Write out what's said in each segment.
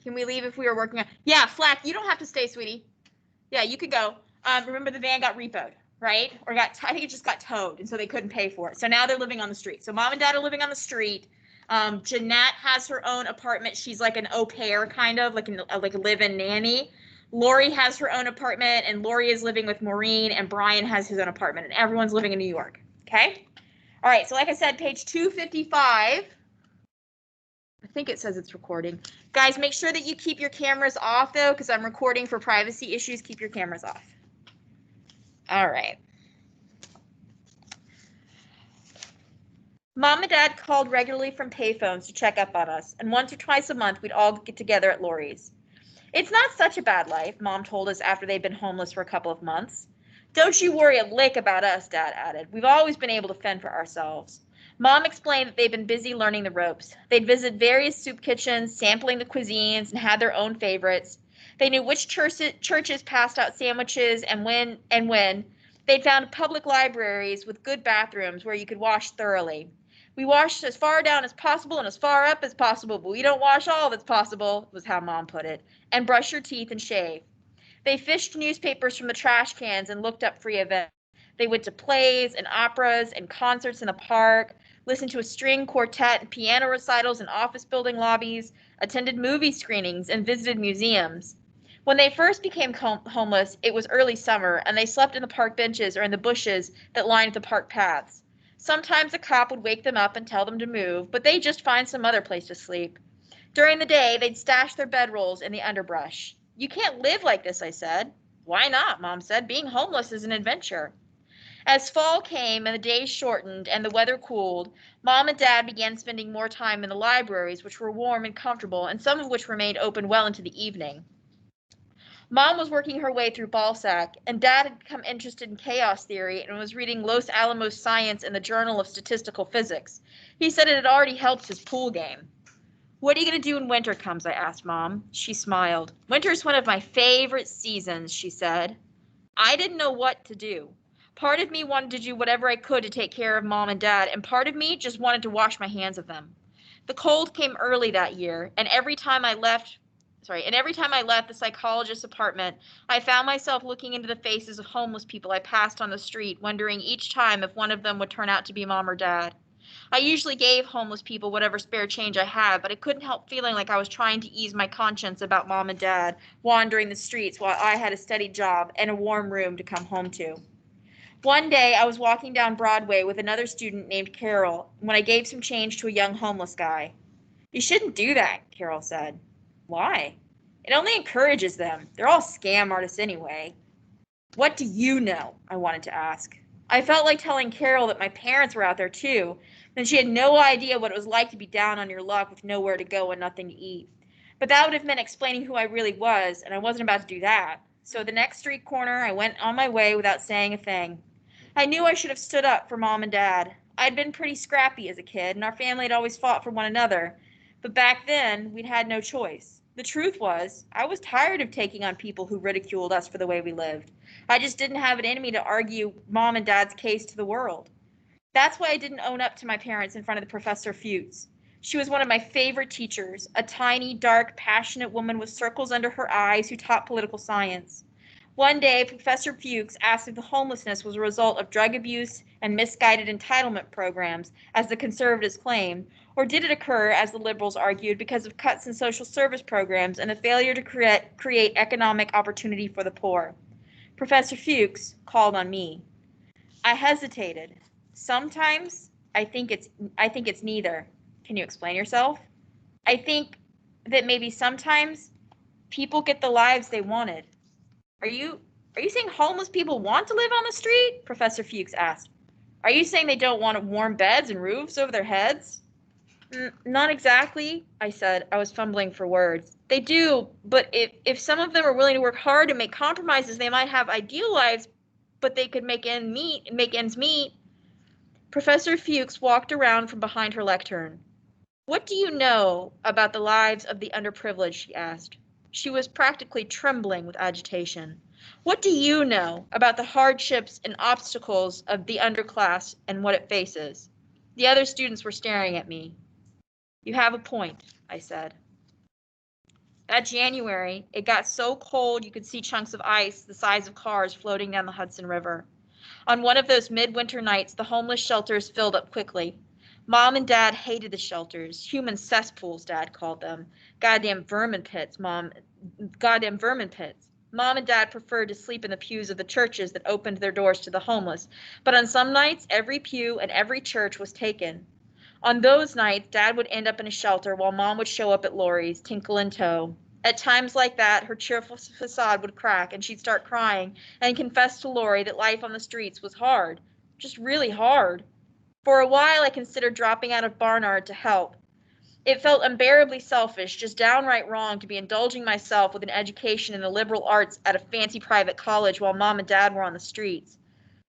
Can we leave if we were working on? Yeah, Flack, you don't have to stay, sweetie. Yeah, you could go. Remember the van got repoed, right? Or I think it just got towed, and so they couldn't pay for it. So now they're living on the street. So mom and dad are living on the street. Jeanette has her own apartment. She's like an au pair, kind of like a live-in nanny. Lori has her own apartment, and Lori is living with Maureen, and Brian has his own apartment, and everyone's living in New York. Okay? All right, so like I said, page 255. I think it says it's recording. Guys, make sure that you keep your cameras off, though, because I'm recording for privacy issues. Keep your cameras off. All right. Mom and Dad called regularly from payphones to check up on us, and once or twice a month, we'd all get together at Lori's. It's not such a bad life, Mom told us after they'd been homeless for a couple of months. Don't you worry a lick about us, Dad added. We've always been able to fend for ourselves. Mom explained that they'd been busy learning the ropes. They'd visited various soup kitchens, sampling the cuisines, and had their own favorites. They knew which churches passed out sandwiches and when. They'd found public libraries with good bathrooms where you could wash thoroughly. We washed as far down as possible and as far up as possible, but we don't wash all that's possible, was how Mom put it. And brush your teeth and shave. They fished newspapers from the trash cans and looked up free events. They went to plays and operas and concerts in the park, listened to a string quartet and piano recitals in office building lobbies, attended movie screenings, and visited museums. When they first became homeless, it was early summer, and they slept in the park benches or in the bushes that lined the park paths. Sometimes a cop would wake them up and tell them to move, but they'd just find some other place to sleep. During the day, they'd stash their bedrolls in the underbrush. You can't live like this, I said. Why not, Mom said. Being homeless is an adventure. As fall came and the days shortened and the weather cooled, Mom and Dad began spending more time in the libraries, which were warm and comfortable, and some of which remained open well into the evening. Mom was working her way through Balzac, and Dad had become interested in chaos theory and was reading Los Alamos Science in the Journal of Statistical Physics. He said it had already helped his pool game. What are you going to do when winter comes? I asked Mom. She smiled. Winter's one of my favorite seasons, she said. I didn't know what to do. Part of me wanted to do whatever I could to take care of Mom and Dad, and part of me just wanted to wash my hands of them. The cold came early that year, and every time I left the psychologist's apartment, I found myself looking into the faces of homeless people I passed on the street, wondering each time if one of them would turn out to be Mom or Dad. I usually gave homeless people whatever spare change I had, but I couldn't help feeling like I was trying to ease my conscience about Mom and Dad wandering the streets while I had a steady job and a warm room to come home to. One day, I was walking down Broadway with another student named Carol when I gave some change to a young homeless guy. You shouldn't do that, Carol said. Why? It only encourages them. They're all scam artists anyway. What do you know? I wanted to ask. I felt like telling Carol that my parents were out there too, and she had no idea what it was like to be down on your luck with nowhere to go and nothing to eat. But that would have meant explaining who I really was, and I wasn't about to do that. So the next street corner, I went on my way without saying a thing. I knew I should have stood up for Mom and Dad. I'd been pretty scrappy as a kid, and our family had always fought for one another. But back then, we'd had no choice. The truth was, I was tired of taking on people who ridiculed us for the way we lived. I just didn't have it in me to argue Mom and Dad's case to the world. That's why I didn't own up to my parents in front of the Professor Fuchs. She was one of my favorite teachers, a tiny, dark, passionate woman with circles under her eyes who taught political science. One day, Professor Fuchs asked if the homelessness was a result of drug abuse and misguided entitlement programs, as the conservatives claimed, or did it occur, as the liberals argued, because of cuts in social service programs and a failure to create economic opportunity for the poor. Professor Fuchs called on me. I hesitated. Sometimes I think it's neither. Can you explain yourself? I think that maybe sometimes people get the lives they wanted. Are you saying homeless people want to live on the street? Professor Fuchs asked. Are you saying they don't want warm beds and roofs over their heads? Not exactly, I said. I was fumbling for words. They do, but if some of them are willing to work hard and make compromises, they might have ideal lives, but they could make ends meet. Professor Fuchs walked around from behind her lectern. What do you know about the lives of the underprivileged? She asked. She was practically trembling with agitation. What do you know about the hardships and obstacles of the underclass and what it faces? The other students were staring at me. You have a point, I said. That January, it got so cold you could see chunks of ice the size of cars floating down the Hudson River. On one of those midwinter nights, the homeless shelters filled up quickly. Mom and Dad hated the shelters. Human cesspools, Dad called them. Goddamn vermin pits, Goddamn vermin pits. Mom and Dad preferred to sleep in the pews of the churches that opened their doors to the homeless, but on some nights, every pew and every church was taken. On those nights, Dad would end up in a shelter while Mom would show up at Laurie's, tinkle in tow. At times like that, her cheerful facade would crack and she'd start crying and confess to Laurie that life on the streets was hard, just really hard. For a while, I considered dropping out of Barnard to help. It felt unbearably selfish, just downright wrong to be indulging myself with an education in the liberal arts at a fancy private college while Mom and Dad were on the streets.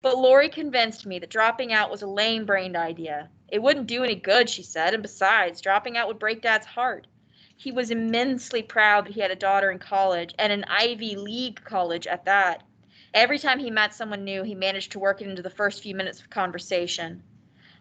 But Laurie convinced me that dropping out was a lame-brained idea. It wouldn't do any good, she said, and besides, dropping out would break Dad's heart. He was immensely proud that he had a daughter in college, and an Ivy League college at that. Every time he met someone new, he managed to work it into the first few minutes of conversation.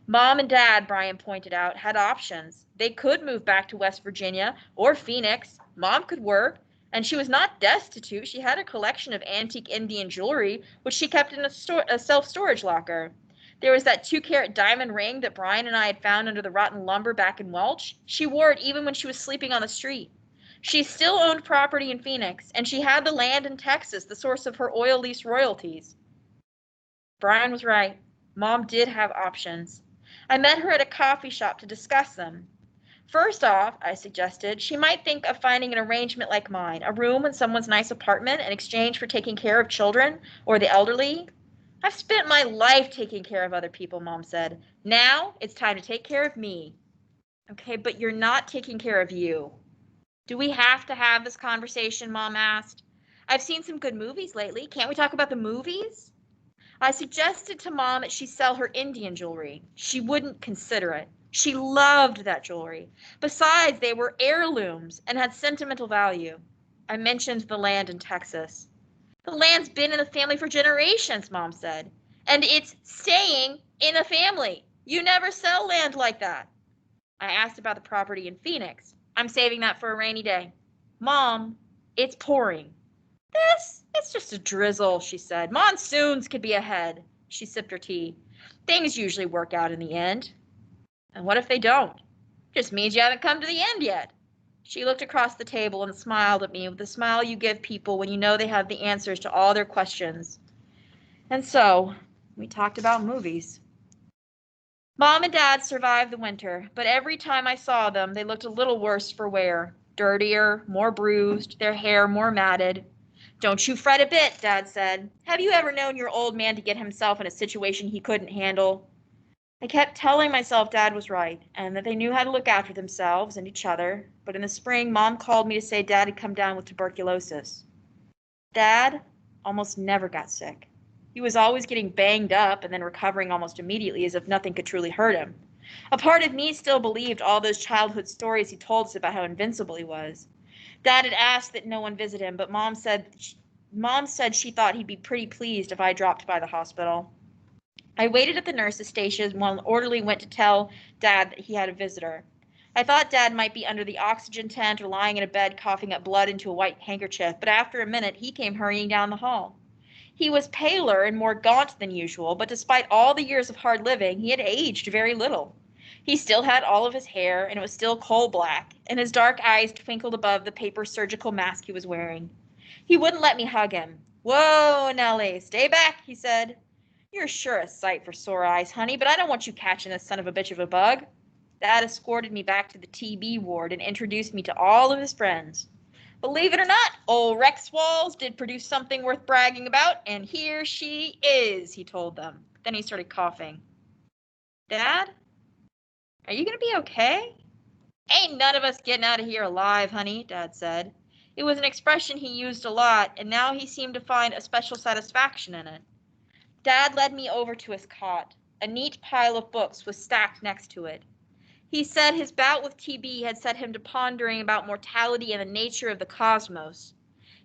Mom and Dad, Brian pointed out, had options. They could move back to West Virginia or Phoenix. Mom could work, and she was not destitute. She had a collection of antique Indian jewelry, which she kept in a self-storage locker. There was that 2-carat diamond ring that Brian and I had found under the rotten lumber back in Welch. She wore it even when she was sleeping on the street. She still owned property in Phoenix, and she had the land in Texas, the source of her oil lease royalties. Brian was right. Mom did have options. I met her at a coffee shop to discuss them. First off, I suggested, she might think of finding an arrangement like mine, a room in someone's nice apartment in exchange for taking care of children or the elderly. I've spent my life taking care of other people, Mom said. Now it's time to take care of me. Okay, but you're not taking care of you. Do we have to have this conversation, Mom asked. I've seen some good movies lately. Can't we talk about the movies? I suggested to Mom that she sell her Indian jewelry. She wouldn't consider it. She loved that jewelry. Besides, they were heirlooms and had sentimental value. I mentioned the land in Texas. The land's been in the family for generations, Mom said. And it's staying in a family. You never sell land like that. I asked about the property in Phoenix. I'm saving that for a rainy day. Mom, it's pouring. It's just a drizzle, she said. Monsoons could be ahead. She sipped her tea. Things usually work out in the end. And what if they don't? Just means you haven't come to the end yet. She looked across the table and smiled at me with the smile you give people when you know they have the answers to all their questions. And so, we talked about movies. Mom and Dad survived the winter, but every time I saw them, they looked a little worse for wear. Dirtier, more bruised, their hair more matted. Don't you fret a bit, Dad said. Have you ever known your old man to get himself in a situation he couldn't handle? I kept telling myself Dad was right, and that they knew how to look after themselves and each other, but in the spring, Mom called me to say Dad had come down with tuberculosis. Dad almost never got sick. He was always getting banged up and then recovering almost immediately as if nothing could truly hurt him. A part of me still believed all those childhood stories he told us about how invincible he was. Dad had asked that no one visit him, but Mom said she thought he'd be pretty pleased if I dropped by the hospital. I waited at the nurse's station while an orderly went to tell Dad that he had a visitor. I thought Dad might be under the oxygen tent or lying in a bed coughing up blood into a white handkerchief, but after a minute he came hurrying down the hall. He was paler and more gaunt than usual, but despite all the years of hard living, he had aged very little. He still had all of his hair, and it was still coal black, and his dark eyes twinkled above the paper surgical mask he was wearing. He wouldn't let me hug him. Whoa, Nellie, stay back, he said. You're sure a sight for sore eyes, honey, but I don't want you catching this son of a bitch of a bug. Dad escorted me back to the TB ward and introduced me to all of his friends. Believe it or not, old Rex Walls did produce something worth bragging about, and here she is, he told them. Then he started coughing. Dad, are you going to be okay? Ain't none of us getting out of here alive, honey, Dad said. It was an expression he used a lot, and now he seemed to find a special satisfaction in it. Dad led me over to his cot. A neat pile of books was stacked next to it. He said his bout with TB had set him to pondering about mortality and the nature of the cosmos.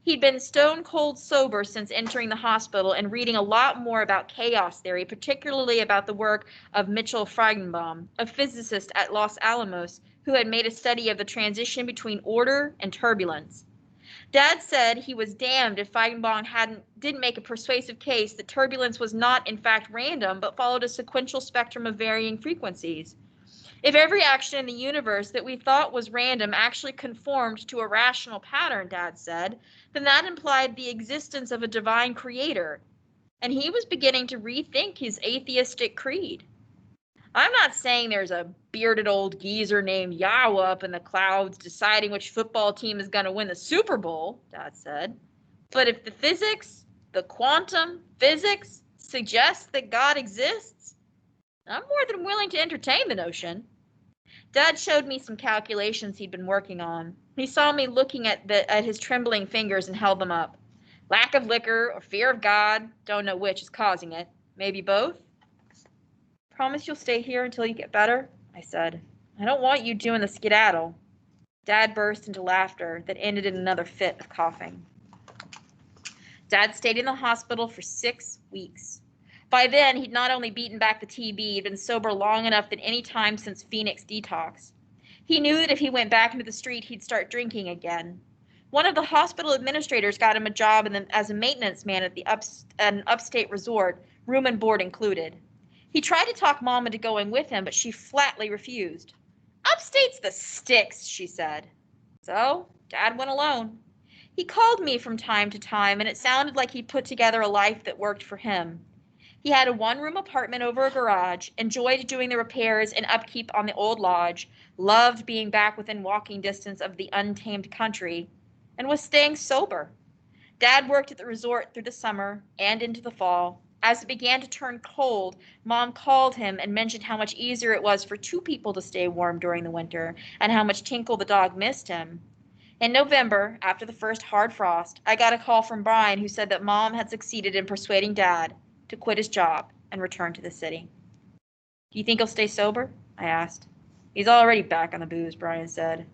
He'd been stone cold sober since entering the hospital and reading a lot more about chaos theory, particularly about the work of Mitchell Feigenbaum, a physicist at Los Alamos, who had made a study of the transition between order and turbulence. Dad said he was damned if Feigenbaum didn't make a persuasive case that turbulence was not in fact random, but followed a sequential spectrum of varying frequencies. If every action in the universe that we thought was random actually conformed to a rational pattern, Dad said, then that implied the existence of a divine creator, and he was beginning to rethink his atheistic creed. I'm not saying there's a bearded old geezer named Yahweh up in the clouds deciding which football team is going to win the Super Bowl, Dad said. But if the physics, the quantum physics, suggests that God exists, I'm more than willing to entertain the notion. Dad showed me some calculations he'd been working on. He saw me looking at his trembling fingers and held them up. Lack of liquor or fear of God, don't know which is causing it. Maybe both? Promise you'll stay here until you get better? I said. I don't want you doing the skedaddle. Dad burst into laughter that ended in another fit of coughing. Dad stayed in the hospital for 6 weeks. By then, he'd not only beaten back the TB, he'd been sober long enough that any time since Phoenix detox. He knew that if he went back into the street, he'd start drinking again. One of the hospital administrators got him a job as a maintenance man at an upstate resort, room and board included. He tried to talk Mom into going with him, but she flatly refused. Upstate's the sticks, she said. So, Dad went alone. He called me from time to time, and it sounded like he'd put together a life that worked for him. He had a one-room apartment over a garage, enjoyed doing the repairs and upkeep on the old lodge, loved being back within walking distance of the untamed country, and was staying sober. Dad worked at the resort through the summer and into the fall. As it began to turn cold, Mom called him and mentioned how much easier it was for two people to stay warm during the winter, and how much Tinkle the dog missed him. In November, after the first hard frost, I got a call from Brian who said that Mom had succeeded in persuading Dad to quit his job and return to the city. Do you think he'll stay sober? I asked. He's already back on the booze, Brian said.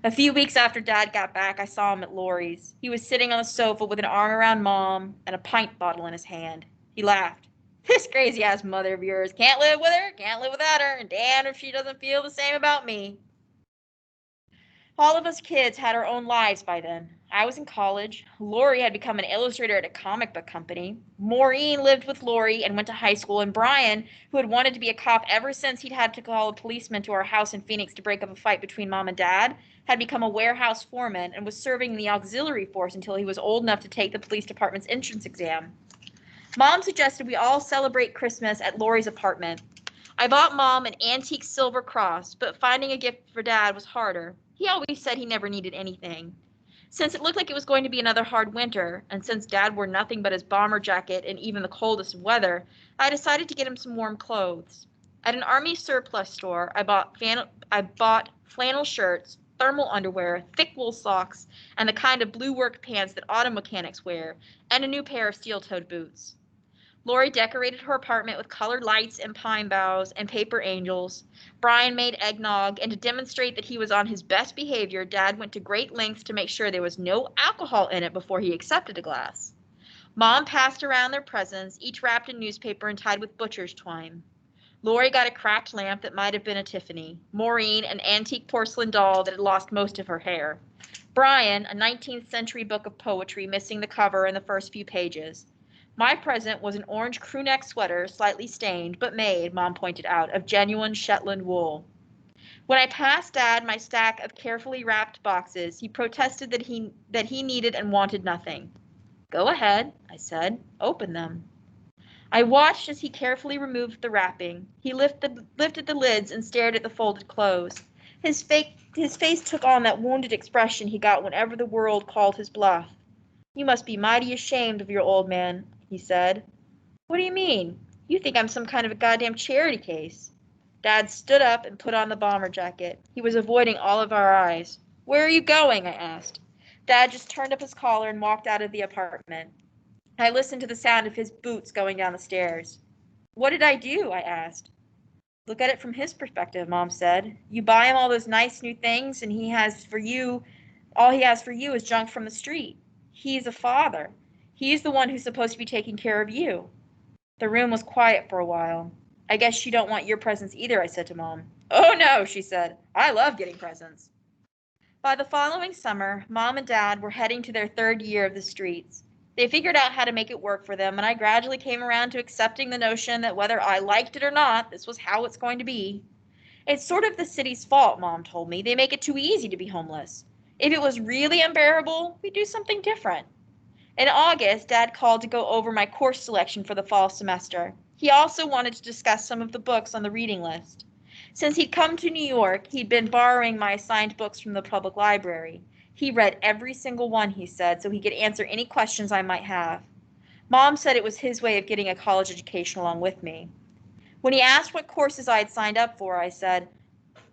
A few weeks after Dad got back, I saw him at Lori's. He was sitting on the sofa with an arm around Mom and a pint bottle in his hand. He laughed. This crazy-ass mother of yours, can't live with her, can't live without her, and damn if she doesn't feel the same about me. All of us kids had our own lives by then. I was in college. Lori had become an illustrator at a comic book company. Maureen lived with Lori and went to high school, and Brian, who had wanted to be a cop ever since he'd had to call a policeman to our house in Phoenix to break up a fight between Mom and Dad, had become a warehouse foreman and was serving in the auxiliary force until he was old enough to take the police department's entrance exam. Mom suggested we all celebrate Christmas at Lori's apartment. I bought Mom an antique silver cross, but finding a gift for Dad was harder. He always said he never needed anything. Since it looked like it was going to be another hard winter, and since Dad wore nothing but his bomber jacket in even the coldest of weather, I decided to get him some warm clothes. At an army surplus store, I bought flannel shirts, thermal underwear, thick wool socks, and the kind of blue work pants that auto mechanics wear, and a new pair of steel-toed boots. Lori decorated her apartment with colored lights and pine boughs and paper angels. Brian made eggnog, and to demonstrate that he was on his best behavior, Dad went to great lengths to make sure there was no alcohol in it before he accepted a glass. Mom passed around their presents, each wrapped in newspaper and tied with butcher's twine. Lori got a cracked lamp that might have been a Tiffany. Maureen, an antique porcelain doll that had lost most of her hair. Brian, a 19th century book of poetry missing the cover and the first few pages. My present was an orange crewneck sweater, slightly stained, but made, Mom pointed out, of genuine Shetland wool. When I passed Dad my stack of carefully wrapped boxes, he protested that he needed and wanted nothing. Go ahead, I said. Open them. I watched as he carefully removed the wrapping. He lifted the lids and stared at the folded clothes. His face took on that wounded expression he got whenever the world called his bluff. You must be mighty ashamed of your old man, he said. What do you mean? You think I'm some kind of a goddamn charity case. Dad stood up and put on the bomber jacket. He was avoiding all of our eyes. Where are you going? I asked. Dad just turned up his collar and walked out of the apartment. I listened to the sound of his boots going down the stairs. What did I do? I asked. Look at it from his perspective, Mom said. You buy him all those nice new things, and all he has for you is junk from the street. He's a father. He's the one who's supposed to be taking care of you. The room was quiet for a while. I guess you don't want your presents either, I said to Mom. Oh no, she said. I love getting presents. By the following summer, Mom and Dad were heading to their third year of the streets. They figured out how to make it work for them, and I gradually came around to accepting the notion that whether I liked it or not, this was how it's going to be. It's sort of the city's fault, Mom told me. They make it too easy to be homeless. If it was really unbearable, we'd do something different. In August, Dad called to go over my course selection for the fall semester. He also wanted to discuss some of the books on the reading list. Since he'd come to New York, he'd been borrowing my assigned books from the public library. He read every single one, he said, so he could answer any questions I might have. Mom said it was his way of getting a college education along with me. When he asked what courses I had signed up for, I said,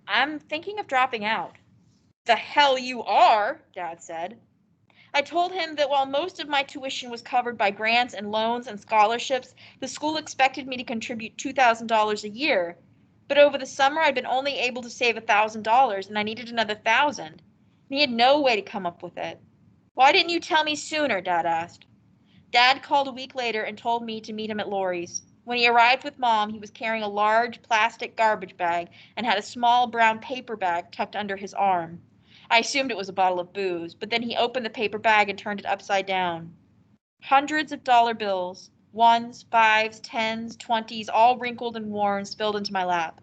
I'm thinking of dropping out. The hell you are, Dad said. I told him that while most of my tuition was covered by grants and loans and scholarships, the school expected me to contribute $2,000 a year. But over the summer, I'd been only able to save $1,000, and I needed another 1,000. And he had no way to come up with it. Why didn't you tell me sooner? Dad asked. Dad called a week later and told me to meet him at Lori's. When he arrived with Mom, he was carrying a large plastic garbage bag and had a small brown paper bag tucked under his arm. I assumed it was a bottle of booze, but then he opened the paper bag and turned it upside down. Hundreds of dollar bills, ones, fives, tens, 20s, all wrinkled and worn, spilled into my lap.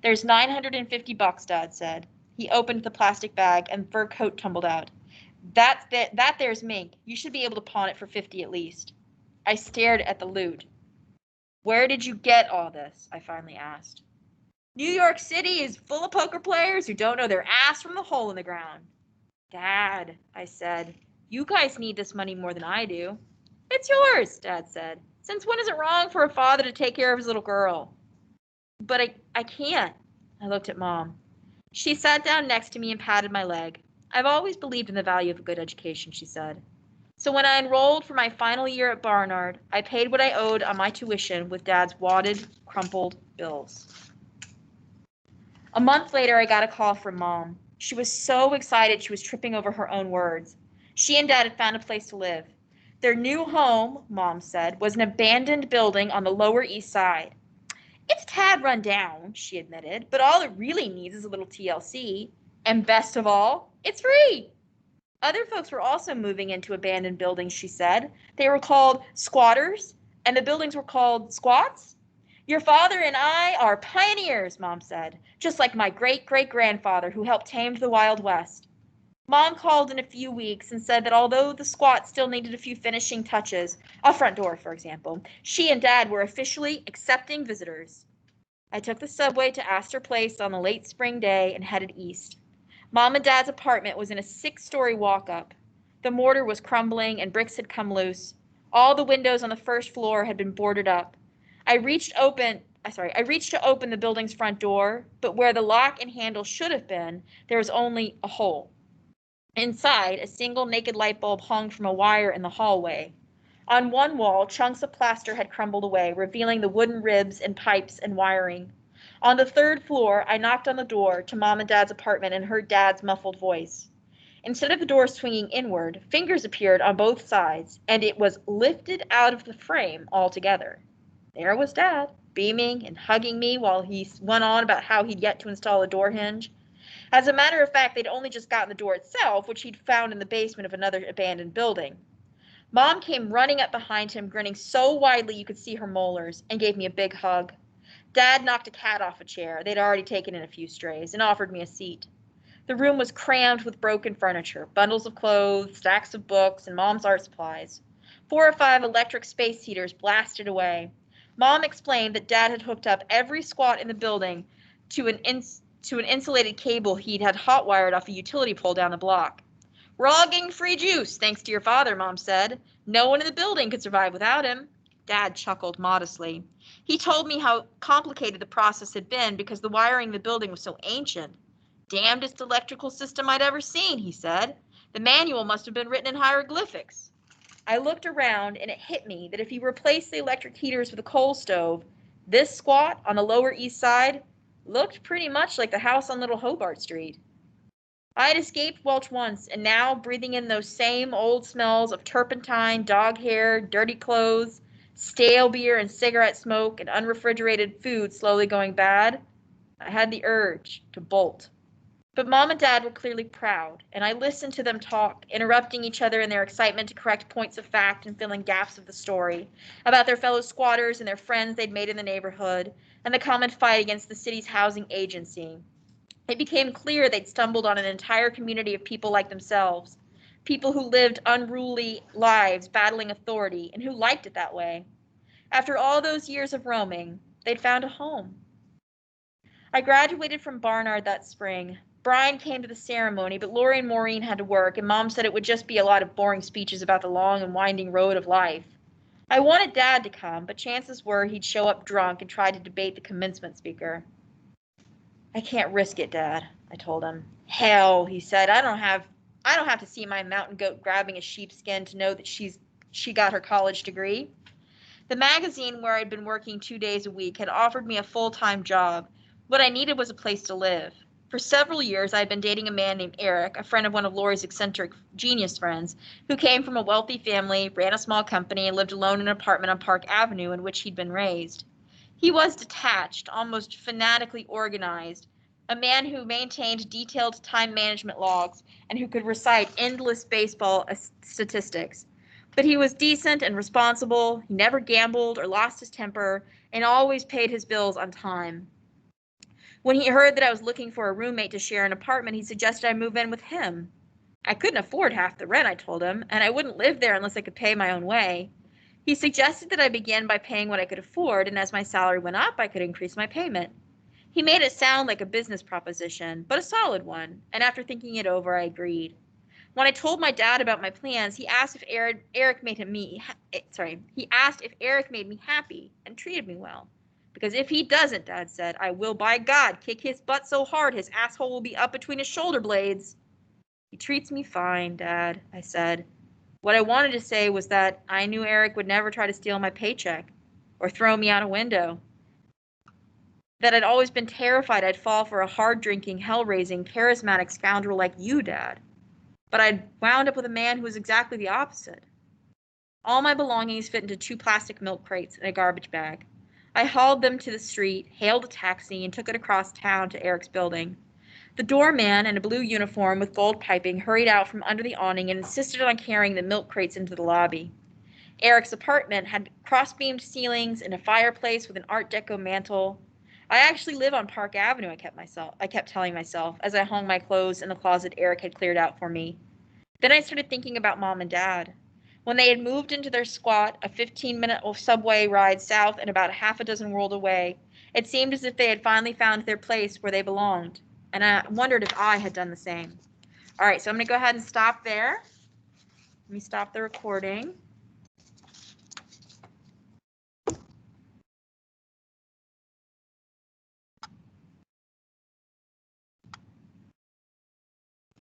There's $950, Dad said. He opened the plastic bag and the fur coat tumbled out. That there's mink. You should be able to pawn it for 50 at least. I stared at the loot. Where did you get all this? I finally asked. New York City is full of poker players who don't know their ass from the hole in the ground. Dad, I said, you guys need this money more than I do. It's yours, Dad said. Since when is it wrong for a father to take care of his little girl? But I can't. I looked at Mom. She sat down next to me and patted my leg. I've always believed in the value of a good education, she said. So when I enrolled for my final year at Barnard, I paid what I owed on my tuition with Dad's wadded, crumpled bills. A month later, I got a call from Mom. She was so excited she was tripping over her own words. She and Dad had found a place to live. Their new home, Mom said, was an abandoned building on the Lower East Side. It's a tad run down, she admitted, but all it really needs is a little TLC. And best of all, it's free. Other folks were also moving into abandoned buildings, she said. They were called squatters, and the buildings were called squats. Your father and I are pioneers, Mom said, just like my great-great-grandfather who helped tame the Wild West. Mom called in a few weeks and said that although the squat still needed a few finishing touches, a front door, for example, she and Dad were officially accepting visitors. I took the subway to Astor Place on a late spring day and headed east. Mom and Dad's apartment was in a 6-story walk-up. The mortar was crumbling and bricks had come loose. All the windows on the first floor had been boarded up. I reached to open the building's front door, but where the lock and handle should have been, there was only a hole. Inside, a single naked light bulb hung from a wire in the hallway. On one wall, chunks of plaster had crumbled away, revealing the wooden ribs and pipes and wiring. On the third floor, I knocked on the door to Mom and Dad's apartment and heard Dad's muffled voice. Instead of the door swinging inward, fingers appeared on both sides, and it was lifted out of the frame altogether. There was Dad, beaming and hugging me while he went on about how he'd yet to install a door hinge. As a matter of fact, they'd only just gotten the door itself, which he'd found in the basement of another abandoned building. Mom came running up behind him, grinning so widely you could see her molars, and gave me a big hug. Dad knocked a cat off a chair, they'd already taken in a few strays, and offered me a seat. The room was crammed with broken furniture, bundles of clothes, stacks of books, and Mom's art supplies. 4 or 5 electric space heaters blasted away. Mom explained that Dad had hooked up every squat in the building to an insulated cable he'd had hot wired off a utility pole down the block. We're all getting free juice, thanks to your father, Mom said. No one in the building could survive without him. Dad chuckled modestly. He told me how complicated the process had been because the wiring in the building was so ancient. Damnedest electrical system I'd ever seen, he said. The manual must have been written in hieroglyphics. I looked around and it hit me that if you replaced the electric heaters with a coal stove, this squat on the Lower East Side looked pretty much like the house on Little Hobart Street. I had escaped Welch once, and now, breathing in those same old smells of turpentine, dog hair, dirty clothes, stale beer and cigarette smoke, and unrefrigerated food slowly going bad, I had the urge to bolt. But Mom and Dad were clearly proud, and I listened to them talk, interrupting each other in their excitement to correct points of fact and filling gaps of the story, about their fellow squatters and their friends they'd made in the neighborhood, and the common fight against the city's housing agency. It became clear they'd stumbled on an entire community of people like themselves, people who lived unruly lives battling authority, and who liked it that way. After all those years of roaming, they'd found a home. I graduated from Barnard that spring. Brian came to the ceremony, but Lori and Maureen had to work, and Mom said it would just be a lot of boring speeches about the long and winding road of life. I wanted Dad to come, but chances were he'd show up drunk and try to debate the commencement speaker. I can't risk it, Dad, I told him. Hell, he said, I don't have to see my mountain goat grabbing a sheepskin to know that she got her college degree. The magazine where I'd been working 2 days a week had offered me a full-time job. What I needed was a place to live. For several years, I had been dating a man named Eric, a friend of one of Lori's eccentric genius friends, who came from a wealthy family, ran a small company, and lived alone in an apartment on Park Avenue in which he'd been raised. He was detached, almost fanatically organized, a man who maintained detailed time management logs and who could recite endless baseball statistics. But he was decent and responsible, he never gambled or lost his temper, and always paid his bills on time. When he heard that I was looking for a roommate to share an apartment, he suggested I move in with him. I couldn't afford half the rent, I told him, and I wouldn't live there unless I could pay my own way. He suggested that I begin by paying what I could afford, and as my salary went up, I could increase my payment. He made it sound like a business proposition, but a solid one, and after thinking it over, I agreed. When I told my dad about my plans, he asked if Eric made me happy and treated me well. Because if he doesn't, Dad said, I will, by God, kick his butt so hard his asshole will be up between his shoulder blades. He treats me fine, Dad, I said. What I wanted to say was that I knew Eric would never try to steal my paycheck or throw me out a window. That I'd always been terrified I'd fall for a hard-drinking, hell-raising, charismatic scoundrel like you, Dad. But I'd wound up with a man who was exactly the opposite. All my belongings fit into 2 plastic milk crates and a garbage bag. I hauled them to the street, hailed a taxi, and took it across town to Eric's building. The doorman in a blue uniform with gold piping hurried out from under the awning and insisted on carrying the milk crates into the lobby. Eric's apartment had cross-beamed ceilings and a fireplace with an Art Deco mantel. I actually live on Park Avenue, I kept telling myself as I hung my clothes in the closet Eric had cleared out for me. Then I started thinking about Mom and Dad. When they had moved into their squat, a 15-minute subway ride south and about half a dozen world away, it seemed as if they had finally found their place where they belonged. And I wondered if I had done the same. All right, so I'm going to go ahead and stop there. Let me stop the recording.